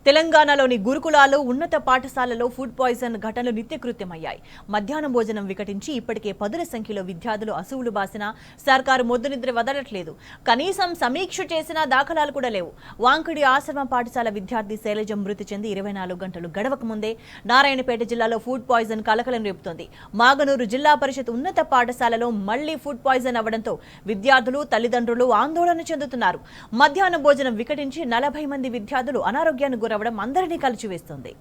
తెలంగాణలోని గురుకులాలు ఉన్నత పాఠశాలలో ఫుడ్ పాయిజన్ ఘటనలు నిత్యకృత్యమయ్యాయి. మధ్యాహ్నం భోజనం వికటించి ఇప్పటికే పదుల సంఖ్యలో విద్యార్థులు అసువులు బాసినా సర్కారు మొద్దునిద్ర వదలట్లేదు. కనీసం సమీక్ష చేసిన దాఖలాలు కూడా లేవు. వాంకిడి ఆశ్రమ పాఠశాల విద్యార్థి శైలజ మృతి చెంది 24 గంటలు గడవక ముందే నారాయణపేట జిల్లాలో ఫుడ్ పాయిజన్ కలకలం రేపుతోంది. మాగనూరు జిల్లా పరిషత్ ఉన్నత పాఠశాలలో మళ్లీ ఫుడ్ పాయిజన్ అవ్వడంతో విద్యార్థులు తల్లిదండ్రులు ఆందోళన చెందుతున్నారు. మధ్యాహ్నం భోజనం వికటించి 40 మంది విద్యార్థులు అనారోగ్యానికి గురవడం అందరినీ కలిచివేస్తుంది.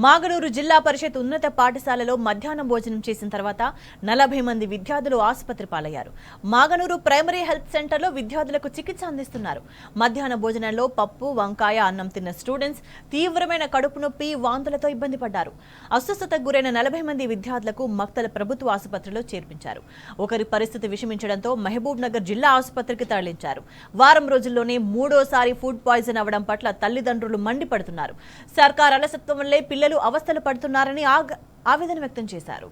మాగనూరు జిల్లా పరిషత్ ఉన్నత పాఠశాలలో మధ్యాహ్నం భోజనం చేసిన తర్వాత 40 మంది విద్యార్థులు ఆసుపత్రి పాలయ్యారు. మాగనూరు ప్రైమరీ హెల్త్ సెంటర్లో విద్యార్థులకు చికిత్స అందిస్తున్నారు. మధ్యాహ్న భోజనంలో పప్పు, వంకాయ, అన్నం తిన్న స్టూడెంట్స్ తీవ్రమైన కడుపు నొప్పి, వాంతులతో ఇబ్బంది పడ్డారు. అస్వస్థతకు గురైన 40 మంది విద్యార్థులకు మక్తల ప్రభుత్వ ఆసుపత్రిలో చేర్పించారు. ఒకరి పరిస్థితి విషమించడంతో మహబూబ్ నగర్ జిల్లా ఆసుపత్రికి తరలించారు. వారం రోజుల్లోనే మూడోసారి ఫుడ్ పాయిజన్ అవ్వడం పట్ల తల్లిదండ్రులు మండిపడుతున్నారు. సర్కార్ అలసత్వం వల్లే పిల్లలు అవస్థలు పడుతున్నారని ఆవేదన వ్యక్తం చేశారు.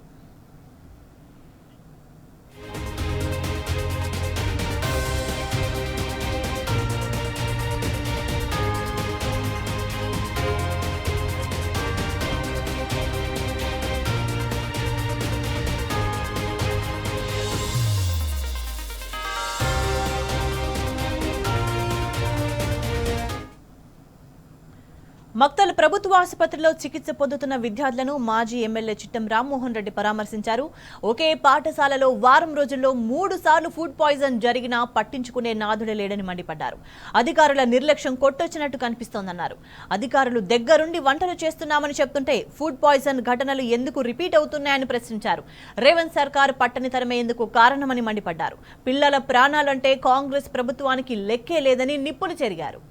మక్తల్ ప్రభుత్వ ఆసుపత్రిలో చికిత్స పొందుతున్న విద్యార్థులను మాజీ ఎమ్మెల్యే చిట్టం రామ్మోహన్ రెడ్డి పరామర్శించారు. ఒకే పాఠశాలలో వారం రోజుల్లో 3 సార్లు ఫుడ్ పాయిజన్ జరిగినా పట్టించుకునే నాథుడే లేడని మండిపడ్డారు. అధికారుల నిర్లక్ష్యం కొట్టొచ్చినట్టు కనిపిస్తోందన్నారు. అధికారులు దగ్గరుండి వంటలు చేస్తున్నామని చెప్తుంటే ఫుడ్ పాయిజన్ ఘటనలు ఎందుకు రిపీట్ అవుతున్నాయని ప్రశ్నించారు. రేవంత్ సర్కార్ పట్టనితనమేందుకు కారణమని మండిపడ్డారు. పిల్లల ప్రాణాలంటే కాంగ్రెస్ ప్రభుత్వానికి లెక్కే లేదని నిప్పులు చెరిగారు.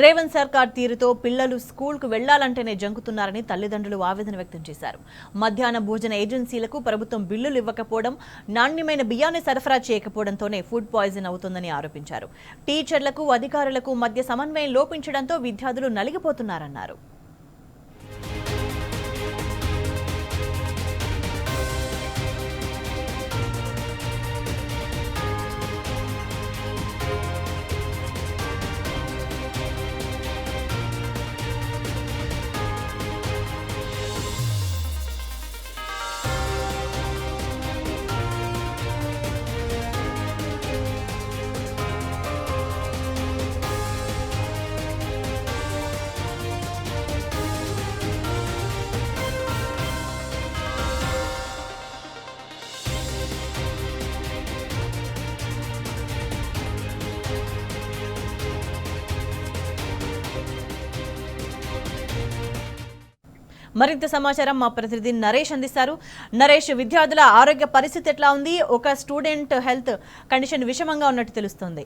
రేవంత్ సర్కార్ తీరుతో పిల్లలు స్కూల్కు వెళ్లాలంటేనే జంకుతున్నారని తల్లిదండ్రులు ఆవేదన వ్యక్తం చేశారు. మధ్యాహ్న భోజన ఏజెన్సీలకు ప్రభుత్వం బిల్లులు ఇవ్వకపోవడం, నాణ్యమైన బియ్యాన్ని సరఫరా చేయకపోవడంతోనే ఫుడ్ పాయిజన్ అవుతుందని ఆరోపించారు. టీచర్లకు, అధికారులకు మధ్య సమన్వయం లోపించడంతో విద్యార్థులు నలిగిపోతున్నారన్నారు. మరింత సమాచారం మా ప్రతినిధి నరేష్ అందిస్తారు. నరేష్, విద్యార్థుల ఆరోగ్య పరిస్థితి ఎట్లా ఉంది? ఒక స్టూడెంట్ హెల్త్ కండిషన్ విషమంగా ఉన్నట్టు తెలుస్తుంది.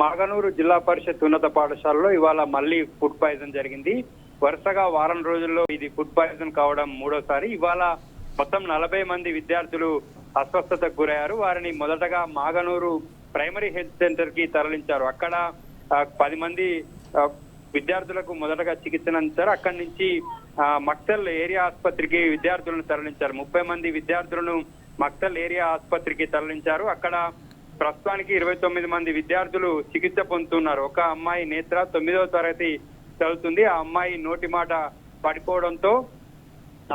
మాగనూరు జిల్లా పరిషత్ ఉన్నత పాఠశాలలో ఇవాళ మళ్ళీ ఫుడ్ పాయిజన్ జరిగింది. వరుసగా వారం రోజుల్లో ఇది ఫుడ్ పాయిజన్ కావడం మూడోసారి. ఇవాళ మొత్తం 40 మంది విద్యార్థులు అస్వస్థతకు గురయ్యారు. వారిని మొదటగా మాగనూరు ప్రైమరీ హెల్త్ సెంటర్ కి తరలించారు. అక్కడ 10 మంది విద్యార్థులకు మొదటగా చికిత్సను అందించారు. అక్కడి నుంచి మక్తల్ ఏరియా ఆసుపత్రికి విద్యార్థులను తరలించారు. 30 మంది విద్యార్థులను మక్తల్ ఏరియా ఆసుపత్రికి తరలించారు. అక్కడ ప్రస్తుతానికి 29 మంది విద్యార్థులు చికిత్స పొందుతున్నారు. ఒక అమ్మాయి నేత్ర 9వ తరగతి చదువుతుంది. ఆ అమ్మాయి నోటి మాట పడిపోవడంతో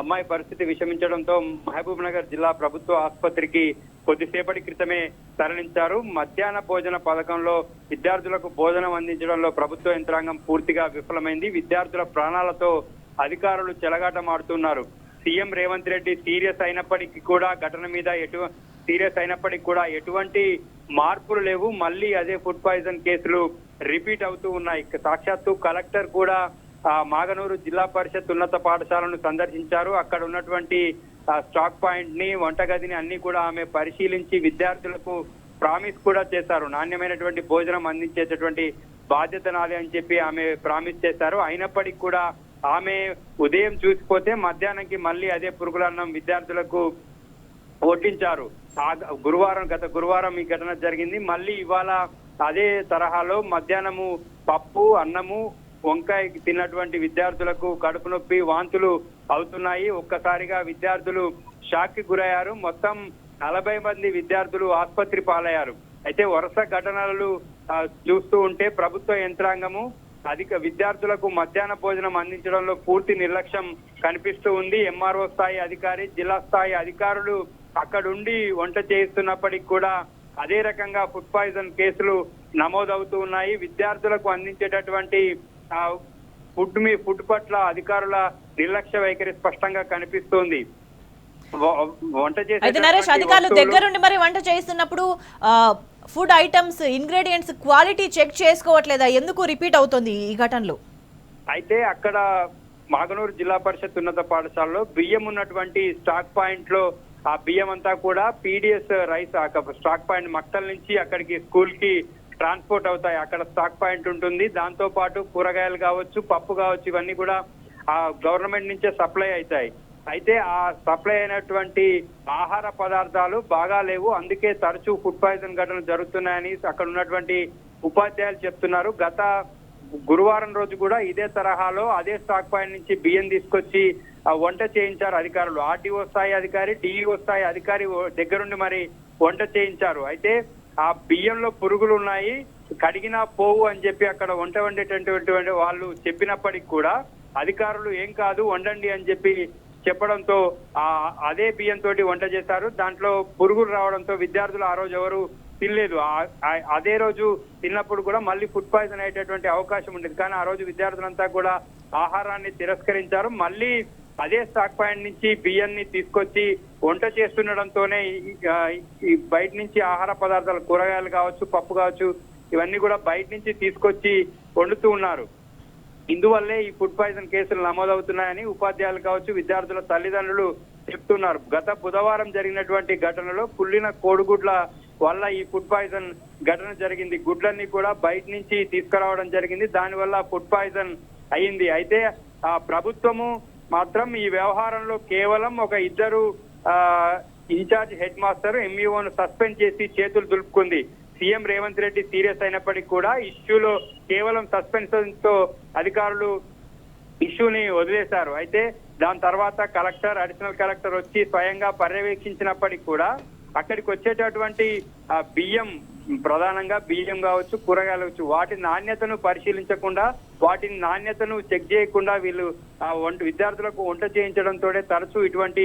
అమ్మాయి పరిస్థితి విషమించడంతో మహబూబ్ నగర్ జిల్లా ప్రభుత్వ ఆసుపత్రికి కొద్దిసేపటి క్రితమే తరలించారు. మధ్యాహ్న భోజన పథకంలో విద్యార్థులకు భోజనం అందించడంలో ప్రభుత్వ యంత్రాంగం పూర్తిగా విఫలమైంది. విద్యార్థుల ప్రాణాలతో అధికారులు చెలగాటమాడుతున్నారు. సీఎం రేవంత్ రెడ్డి సీరియస్ అయినప్పటికీ కూడా ఎటువంటి మార్పులు లేవు. మళ్ళీ అదే ఫుడ్ పాయిజన్ కేసులు రిపీట్ అవుతూ ఉన్నాయి. సాక్షాత్తు కలెక్టర్ కూడా మాగనూరు జిల్లా పరిషత్ ఉన్నత పాఠశాలను సందర్శించారు. అక్కడ ఉన్నటువంటి స్టాక్ పాయింట్ ని, వంటగదిని అన్ని కూడా ఆమె పరిశీలించి విద్యార్థులకు ప్రామిస్ కూడా చేశారు. నాణ్యమైనటువంటి భోజనం అందించేటటువంటి బాధ్యత నాది అని చెప్పి ఆమె ప్రామిస్ చేశారు. అయినప్పటికీ కూడా ఆమె ఉదయం చూసిపోతే మధ్యాహ్నంకి మళ్ళీ అదే పురుగులన్నం విద్యార్థులకు వడ్డించారు. గత గురువారం ఈ ఘటన జరిగింది. మళ్ళీ ఇవాళ అదే తరహాలో మధ్యాహ్నము పప్పు, అన్నము, వంకాయ తిన్నటువంటి విద్యార్థులకు కడుపు నొప్పి, వాంతులు అవుతున్నాయి. ఒక్కసారిగా విద్యార్థులు షాక్ కి గురయ్యారు. మొత్తం 40 మంది విద్యార్థులు ఆసుపత్రి పాలయ్యారు. అయితే వరుస ఘటనలు చూస్తూ ఉంటే ప్రభుత్వ యంత్రాంగము విద్యార్థులకు మధ్యాహ్న భోజనం అందించడంలో పూర్తి నిర్లక్ష్యం కనిపిస్తూ ఉంది. ఎంఆర్ఓ స్థాయి అధికారి, జిల్లా స్థాయి అధికారులు అక్కడుండి వంట చేస్తున్నప్పటికీ కూడా అదే రకంగా ఫుడ్ పాయిజన్ కేసులు నమోదవుతూ ఉన్నాయి. విద్యార్థులకు అందించేటటువంటి ఫుడ్ పట్ల అధికారుల నిర్లక్ష్య వైఖరి స్పష్టంగా కనిపిస్తోంది. వంట అయితే నరేష్, అధికారులు దగ్గరుండి మరి వంట చేస్తున్నప్పుడు food items, ingredients quality check చేసుకోవట్లేదా? ఎందుకు రిపీట్ అవుతుంది ఈ ఘటనలు? అయితే అక్కడ మాగనూరు జిల్లా పరిషత్ ఉన్నత పాఠశాలలో బియ్యం ఉన్నటువంటి స్టాక్ పాయింట్ లో ఆ బియ్యం అంతా కూడా PDS rice stock point Maktal నుంచి అక్కడికి స్కూల్ కి ట్రాన్స్పోర్ట్ అవుతాయి. అక్కడ స్టాక్ పాయింట్ ఉంటుంది. దాంతో పాటు కూరగాయలు కావచ్చు, పప్పు కావచ్చు, ఇవన్నీ కూడా ఆ గవర్నమెంట్ నుంచే సప్లై అవుతాయి. అయితే ఆ సప్లై అయినటువంటి ఆహార పదార్థాలు బాగా లేవు. అందుకే తరచూ ఫుడ్ పాయిజన్ ఘటనలు జరుగుతున్నాయని అక్కడ ఉన్నటువంటి ఉపాధ్యాయులు చెప్తున్నారు. గత గురువారం రోజు కూడా ఇదే తరహాలో అదే స్టాక్ పాయింట్ నుంచి బియ్యం తీసుకొచ్చి వంట చేయించారు అధికారులు. ఆర్డీఓ స్థాయి అధికారి, డిఈఓ స్థాయి అధికారి దగ్గరుండి మరి వంట చేయించారు. అయితే ఆ బియ్యంలో పురుగులు ఉన్నాయి, కడిగినా పోవు అని చెప్పి అక్కడ వంట వండేటటువంటి వాళ్ళు చెప్పినప్పటికీ కూడా అధికారులు ఏం కాదు వండండి అని చెప్పి చెప్పడంతో అదే బియ్యంతో వంట చేశారు. దాంట్లో పురుగులు రావడంతో విద్యార్థులు ఆ రోజు ఎవరు తినలేదు. అదే రోజు తిన్నప్పుడు కూడా మళ్ళీ ఫుడ్ పాయిజన్ అయ్యేటటువంటి అవకాశం ఉండేది. కానీ ఆ రోజు విద్యార్థులంతా కూడా ఆహారాన్ని తిరస్కరించారు. మళ్ళీ అదే స్టాక్ పాయింట్ నుంచి బియ్యాన్ని తీసుకొచ్చి వంట చేస్తుండడంతోనే ఈ బయట నుంచి ఆహార పదార్థాలు, కూరగాయలు కావచ్చు, పప్పు కావచ్చు, ఇవన్నీ కూడా బయట నుంచి తీసుకొచ్చి వండుతూ ఉన్నారు. ఇందువల్లే ఈ ఫుడ్ పాయిజన్ కేసులు నమోదవుతున్నాయని ఉపాధ్యాయులు కావచ్చు, విద్యార్థుల తల్లిదండ్రులు చెప్తున్నారు. గత బుధవారం జరిగినటువంటి ఘటనలో కుళ్ళిన కోడిగుడ్ల వల్ల ఈ ఫుడ్ పాయిజన్ ఘటన జరిగింది. గుడ్లన్నీ కూడా బయట నుంచి తీసుకురావడం జరిగింది. దానివల్ల ఫుడ్ పాయిజన్ అయింది. అయితే ప్రభుత్వము మాత్రం ఈ వ్యవహారంలో కేవలం ఒక ఇద్దరు ఇన్ఛార్జ్ హెడ్ మాస్టర్, ఎంఈఓను సస్పెండ్ చేసి చేతులు దులుపుకుంది. సీఎం రేవంత్ రెడ్డి సీరియస్ అయినప్పటికీ కూడా ఇష్యూలో కేవలం సస్పెన్షన్ తో అధికారులు ఇష్యూని వదిలేశారు. అయితే దాని తర్వాత కలెక్టర్, అడిషనల్ కలెక్టర్ వచ్చి స్వయంగా పర్యవేక్షించినప్పటికీ కూడా అక్కడికి వచ్చేటటువంటి బియ్యం, ప్రధానంగా బియ్యం కావచ్చు, కూరగాయలు కావచ్చు, వాటి నాణ్యతను పరిశీలించకుండా, వాటిని నాణ్యతను చెక్ చేయకుండా వీళ్ళు విద్యార్థులకు వంట చేయించడంతో తరచూ ఇటువంటి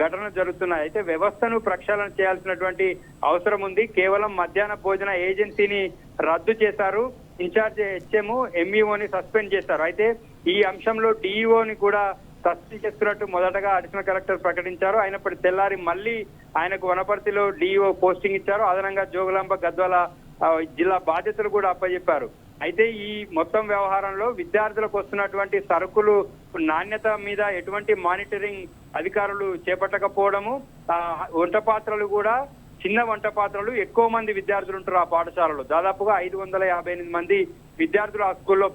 ఘటనలు జరుగుతున్నాయి. అయితే వ్యవస్థను ప్రక్షాళన చేయాల్సినటువంటి అవసరం ఉంది. కేవలం మధ్యాహ్న భోజన ఏజెన్సీని రద్దు చేశారు. ఇన్ఛార్జ్ హెచ్ఎం, ఎంఈఓని సస్పెండ్ చేశారు. అయితే ఈ అంశంలో డిఈఓని కూడా సస్పెండ్ చేస్తున్నట్టు మొదటగా అడిషనల్ కలెక్టర్ ప్రకటించారు. అయినప్పటికీ తెల్లారి మళ్ళీ ఆయనకు వనపర్తిలో డిఈఓ పోస్టింగ్ ఇచ్చారు. అదనంగా జోగులాంబ, గద్వాల జిల్లా బాధ్యతలు కూడా అప్పచెప్పారు. అయితే ఈ మొత్తం వ్యవహారంలో విద్యార్థులకు వస్తున్నటువంటి సరుకులు నాణ్యత మీద ఎటువంటి మానిటరింగ్ అధికారులు చేపట్టకపోవడము, వంట పాత్రలు కూడా చిన్న వంట పాత్రలు, ఎక్కువ మంది విద్యార్థులు ఉంటారు ఆ పాఠశాలలో. దాదాపుగా 558 మంది విద్యార్థులు ఆ స్కూల్లో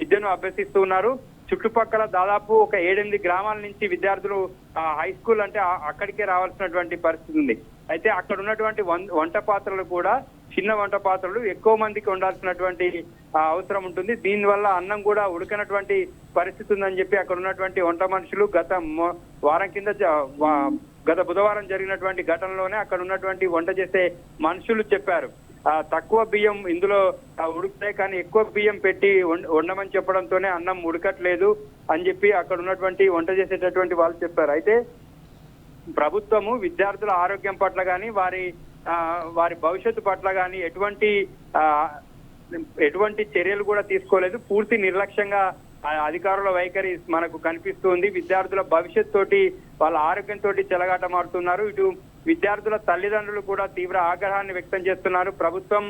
విద్యను అభ్యసిస్తూ ఉన్నారు. చుట్టుపక్కల దాదాపు ఒక 7-8 గ్రామాల నుంచి విద్యార్థులు హై స్కూల్ అంటే అక్కడికే రావాల్సినటువంటి పరిస్థితి ఉంది. అయితే అక్కడ ఉన్నటువంటి వంట పాత్రలు కూడా చిన్న వంట పాత్రలు, ఎక్కువ మందికి ఉండాల్సినటువంటి అవసరం ఉంటుంది. దీనివల్ల అన్నం కూడా ఉడకనటువంటి పరిస్థితి ఉందని చెప్పి అక్కడ ఉన్నటువంటి వంట మనుషులు గత బుధవారం జరిగినటువంటి ఘటనలోనే అక్కడ ఉన్నటువంటి వంట చేసే మనుషులు చెప్పారు. తక్కువ బియ్యం ఇందులో ఉడుకుతాయి, కానీ ఎక్కువ బియ్యం పెట్టి వండమని చెప్పడంతోనే అన్నం ఉడకట్లేదు అని చెప్పి అక్కడ ఉన్నటువంటి వంట చేసేటటువంటి వాళ్ళు చెప్పారు. అయితే ప్రభుత్వము విద్యార్థుల ఆరోగ్యం పట్ల కానీ వారి భవిష్యత్తు పట్ల కానీ ఎటువంటి చర్యలు కూడా తీసుకోలేదు. పూర్తి నిర్లక్ష్యంగా అధికారుల వైఖరి మనకు కనిపిస్తుంది. విద్యార్థుల భవిష్యత్ తోటి వాళ్ళ ఆరోగ్యంతో చెలగాటమాడుతున్నారు. ఇటు విద్యార్థుల తల్లిదండ్రులు కూడా తీవ్ర ఆగ్రహాన్ని వ్యక్తం చేస్తున్నారు. ప్రభుత్వం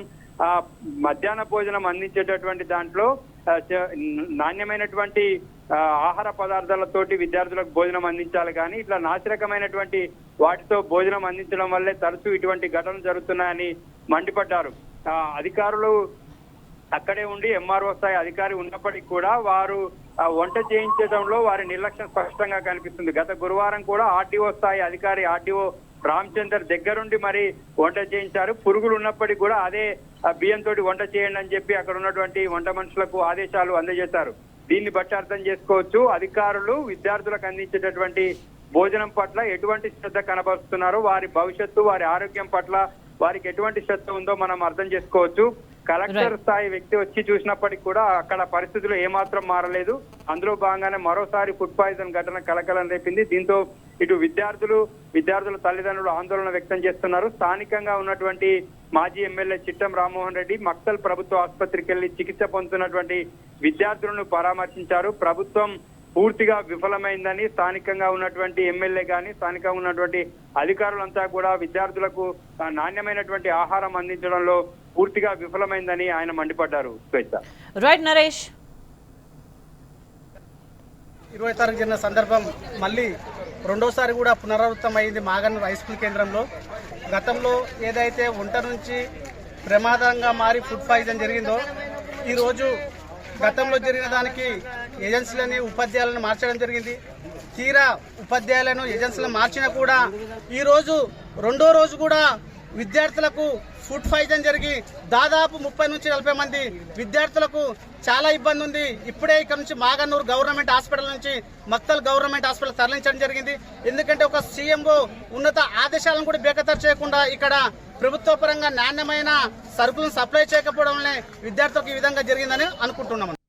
మధ్యాహ్న భోజనం అందించేటటువంటి దాంట్లో నాణ్యమైనటువంటి ఆహార పదార్థాలతోటి విద్యార్థులకు భోజనం అందించాలి, కానీ ఇట్లా నాసిరకమైనటువంటి వాటితో భోజనం అందించడం వల్లే తరచూ ఇటువంటి ఘటనలు జరుగుతున్నాయని మండిపడ్డారు. అధికారులు అక్కడే ఉండి ఎంఆర్ఓ స్థాయి అధికారి ఉన్నప్పటికీ కూడా వారు వంట చేయించడంలో వారి నిర్లక్ష్యం స్పష్టంగా కనిపిస్తుంది. గత గురువారం కూడా ఆర్డీఓ స్థాయి అధికారి ఆర్డీఓ రామచందర్ దగ్గరుండి మరి వంట చేయించారు. పురుగులు ఉన్నప్పటికీ కూడా అదే బియ్యంతో వంట చేయండి అని చెప్పి అక్కడ ఉన్నటువంటి వంట మనుషులకు ఆదేశాలు అందజేశారు. దీన్ని బట్టి అర్థం చేసుకోవచ్చు అధికారులు విద్యార్థులకు అందించేటటువంటి భోజనం పట్ల ఎటువంటి శ్రద్ధ కనబరుస్తున్నారో, వారి భవిష్యత్తు వారి ఆరోగ్యం పట్ల వారికి ఎటువంటి శ్రద్ధ ఉందో మనం అర్థం చేసుకోవచ్చు. కలెక్టర్ స్థాయి వ్యక్తి వచ్చి చూసినప్పటికీ కూడా అక్కడ పరిస్థితులు ఏమాత్రం మారలేదు. అందులో భాగంగానే మరోసారి ఫుడ్ పాయిజన్ ఘటన కలకలం రేపింది. దీంతో ఇటు విద్యార్థుల తల్లిదండ్రులు ఆందోళన వ్యక్తం చేస్తున్నారు. స్థానికంగా ఉన్నటువంటి మాజీ ఎమ్మెల్యే చిట్టం రామ్మోహన్ రెడ్డి మక్తల్ ప్రభుత్వ ఆసుపత్రికి వెళ్లి చికిత్స పొందుతున్నటువంటి విద్యార్థులను పరామర్శించారు. ప్రభుత్వం పూర్తిగా విఫలమైందని స్థానికంగా ఉన్నటువంటి ఎమ్మెల్యే గాని స్థానికంగా ఉన్నటువంటి అధికారులంతా కూడా విద్యార్థులకు నాణ్యమైనటువంటి ఆహారం అందించడంలో పూర్తిగా విఫలమైందని ఆయన మండిపడ్డారు. రైట్ నరేష్. 20 తారీఖు జరిగిన సందర్భం మళ్ళీ రెండోసారి కూడా పునరావృతం అయింది మాగనూరు హై స్కూల్ కేంద్రంలో. గతంలో ఏదైతే వంట నుంచి ప్రమాదంగా మారి ఫుడ్ పాయిజన్ జరిగిందో, ఈరోజు గతంలో జరిగిన దానికి ఏజెన్సీలని ఉపాధ్యాయులను మార్చడం జరిగింది. తీరా ఉపాధ్యాయులను ఏజెన్సీలను మార్చినా కూడా ఈరోజు రెండో రోజు కూడా విద్యార్థులకు ఫుడ్ పాయిజన్ జరిగి దాదాపు 30 నుంచి 40 మంది విద్యార్థులకు చాలా ఇబ్బంది ఉంది. ఇప్పుడే ఇక్కడ నుంచి మాగనూరు గవర్నమెంట్ హాస్పిటల్ నుంచి మక్తల్ గవర్నమెంట్ హాస్పిటల్ తరలించడం జరిగింది. ఎందుకంటే ఒక సీఎంఓ ఉన్నత ఆదేశాలను కూడా బేఖతారు చేయకుండా ఇక్కడ ప్రభుత్వ పరంగా నాణ్యమైన సరుకులను సప్లై చేయకపోవడం వల్లే విద్యార్థులకు ఈ విధంగా జరిగిందని అనుకుంటున్నాం.